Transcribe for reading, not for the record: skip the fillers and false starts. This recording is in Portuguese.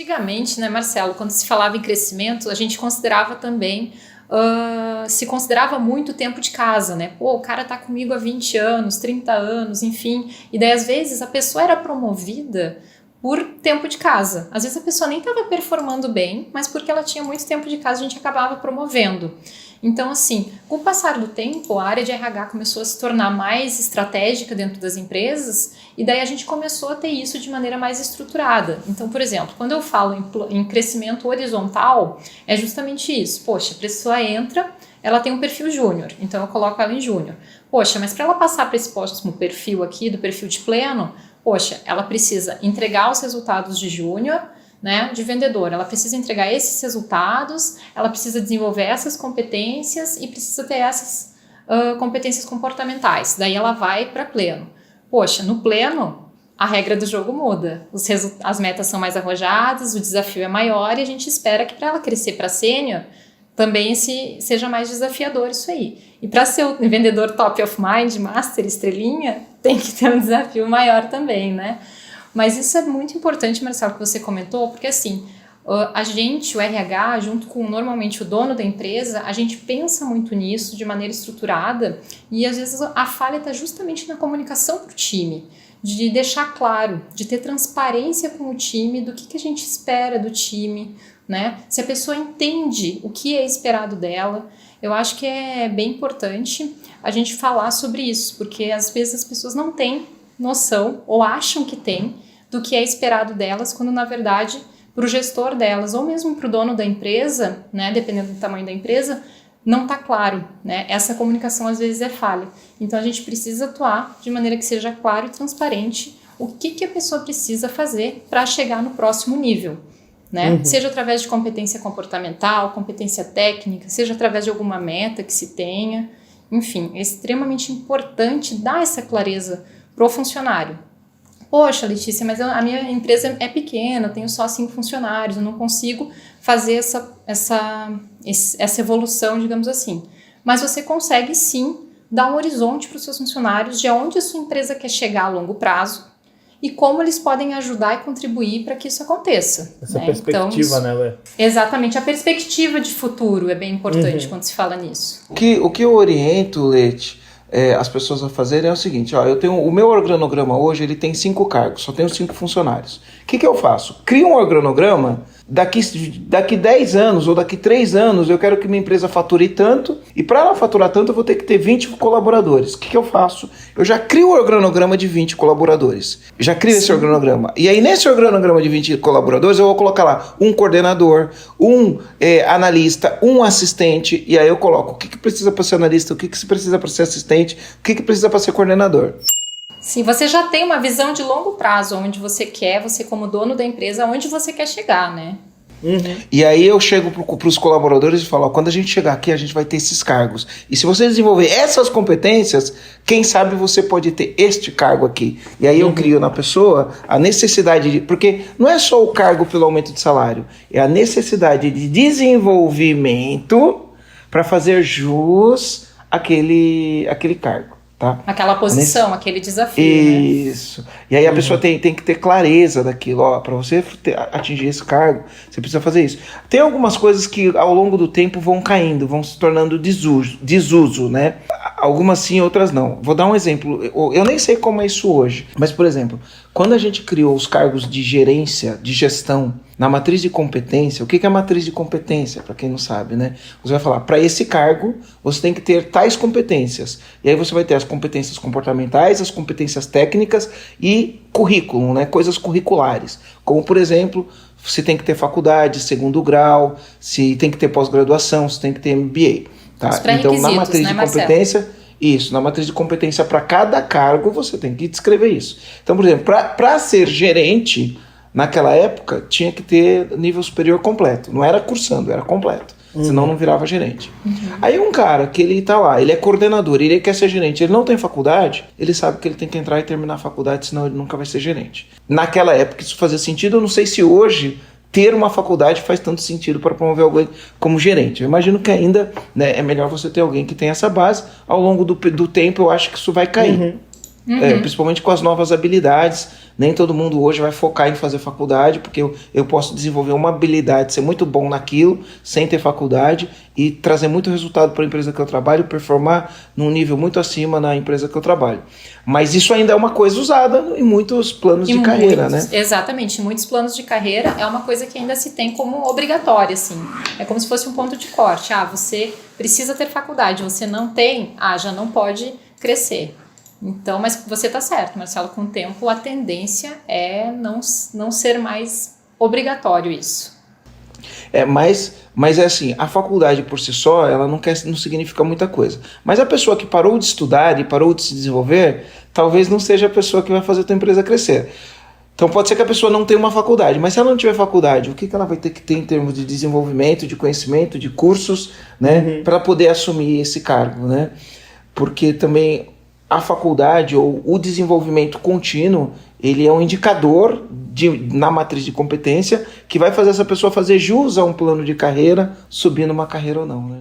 Antigamente, né, Marcelo, quando se falava em crescimento, a gente considerava também, se considerava muito tempo de casa, né? Pô, o cara tá comigo há 20 anos, 30 anos, enfim. E daí, às vezes, a pessoa era promovida por tempo de casa. Às vezes a pessoa nem estava performando bem, mas porque ela tinha muito tempo de casa, a gente acabava promovendo. Então, assim, com o passar do tempo, a área de RH começou a se tornar mais estratégica dentro das empresas e daí a gente começou a ter isso de maneira mais estruturada. Então, por exemplo, quando eu falo em crescimento horizontal, é justamente isso. Poxa, a pessoa entra, ela tem um perfil júnior, então eu coloco ela em júnior. Poxa, mas para ela passar para esse próximo perfil aqui, do perfil de pleno, poxa, ela precisa entregar os resultados de júnior, né, de vendedor, ela precisa entregar esses resultados, ela precisa desenvolver essas competências e precisa ter essas competências comportamentais. Daí ela vai para pleno. Poxa, no pleno, a regra do jogo muda. As metas são mais arrojadas, o desafio é maior e a gente espera que para ela crescer para sênior, também seja mais desafiador isso aí. E para ser o vendedor top of mind, master, estrelinha, tem que ter um desafio maior também, né? Mas isso é muito importante, Marcelo, que você comentou, porque assim, a gente, o RH, junto com normalmente o dono da empresa, a gente pensa muito nisso de maneira estruturada e às vezes a falha está justamente na comunicação para o time, de deixar claro, de ter transparência com o time do que a gente espera do time, né? Se a pessoa entende o que é esperado dela, eu acho que é bem importante a gente falar sobre isso, porque às vezes as pessoas não têm noção ou acham que tem do que é esperado delas, quando na verdade para o gestor delas ou mesmo para o dono da empresa, né, dependendo do tamanho da empresa, não está claro, né? Essa comunicação às vezes é falha. Então a gente precisa atuar de maneira que seja claro e transparente o que a pessoa precisa fazer para chegar no próximo nível, né? Uhum. Seja através de competência comportamental, competência técnica, seja através de alguma meta que se tenha. Enfim, é extremamente importante dar essa clareza para o funcionário. Poxa, Letícia, mas a minha empresa é pequena, eu tenho só 5 funcionários, eu não consigo fazer essa evolução, digamos assim. Mas você consegue sim dar um horizonte para os seus funcionários de onde a sua empresa quer chegar a longo prazo e como eles podem ajudar e contribuir para que isso aconteça. Essa perspectiva, então, né, Lê? Exatamente, a perspectiva de futuro é bem importante quando se fala nisso. O que eu oriento, Leti, as pessoas a fazerem é o seguinte, ó, eu tenho o meu organograma hoje, ele tem 5 cargos, só tenho 5 funcionários. O que eu faço? Crio um organograma, daqui 10 anos ou daqui 3 anos eu quero que minha empresa fature tanto, e para ela faturar tanto eu vou ter que ter 20 colaboradores. O que eu faço? Eu já crio o organograma de 20 colaboradores. Já crio esse organograma. E aí nesse organograma de 20 colaboradores eu vou colocar lá um coordenador, um analista, um assistente, e aí eu coloco o que precisa para ser analista, o que precisa para ser assistente, o que precisa para ser coordenador. Sim, você já tem uma visão de longo prazo, onde você quer, você como dono da empresa, onde você quer chegar, né? E aí eu chego para os colaboradores e falo, ó, quando a gente chegar aqui, a gente vai ter esses cargos. E se você desenvolver essas competências, quem sabe você pode ter este cargo aqui. E aí eu crio na pessoa a necessidade de... Porque não é só o cargo pelo aumento de salário, é a necessidade de desenvolvimento para fazer jus àquele cargo. Tá? Aquela posição, aquele desafio. Isso. Né? E aí a pessoa tem que ter clareza daquilo. Ó, para você atingir esse cargo, você precisa fazer isso. Tem algumas coisas que ao longo do tempo vão caindo, vão se tornando desuso, né? Algumas sim, outras não. Vou dar um exemplo. Eu nem sei como é isso hoje. Mas, por exemplo, quando a gente criou os cargos de gerência, de gestão, na matriz de competência, o que é a matriz de competência? Para quem não sabe, né? Você vai falar, para esse cargo, você tem que ter tais competências. E aí você vai ter as competências comportamentais, as competências técnicas e currículo, né? Coisas curriculares. Como, por exemplo, se tem que ter faculdade, 2º grau, se tem que ter pós-graduação, se tem que ter MBA. Tá? Então, na matriz de competência, isso, na matriz de competência para cada cargo, você tem que descrever isso. Então, por exemplo, para ser gerente, naquela época, tinha que ter nível superior completo. Não era cursando, era completo. Senão não virava gerente. Aí um cara que ele tá lá, ele é coordenador, ele quer ser gerente, ele não tem faculdade, ele sabe que ele tem que entrar e terminar a faculdade, senão ele nunca vai ser gerente. Naquela época isso fazia sentido, eu não sei se hoje ter uma faculdade faz tanto sentido para promover alguém como gerente. Eu imagino que ainda, né, é melhor você ter alguém que tenha essa base. Ao longo do tempo eu acho que isso vai cair. principalmente com as novas habilidades. Nem todo mundo hoje vai focar em fazer faculdade, porque eu posso desenvolver uma habilidade, ser muito bom naquilo, sem ter faculdade, e trazer muito resultado para a empresa que eu trabalho, performar num nível muito acima na empresa que eu trabalho. Mas isso ainda é uma coisa usada em muitos planos de carreira, né? Exatamente, em muitos planos de carreira é uma coisa que ainda se tem como obrigatória, assim. É como se fosse um ponto de corte. Você precisa ter faculdade, você não tem, já não pode crescer. Então, mas você está certo, Marcelo, com o tempo a tendência é não ser mais obrigatório isso. Mas é assim, a faculdade por si só, ela não significa muita coisa. Mas a pessoa que parou de estudar e parou de se desenvolver, talvez não seja a pessoa que vai fazer a tua empresa crescer. Então pode ser que a pessoa não tenha uma faculdade, mas se ela não tiver faculdade, o que ela vai ter que ter em termos de desenvolvimento, de conhecimento, de cursos, né, para poder assumir esse cargo, né? Porque também a faculdade ou o desenvolvimento contínuo, ele é um indicador na matriz de competência que vai fazer essa pessoa fazer jus a um plano de carreira, subir numa carreira ou não, né?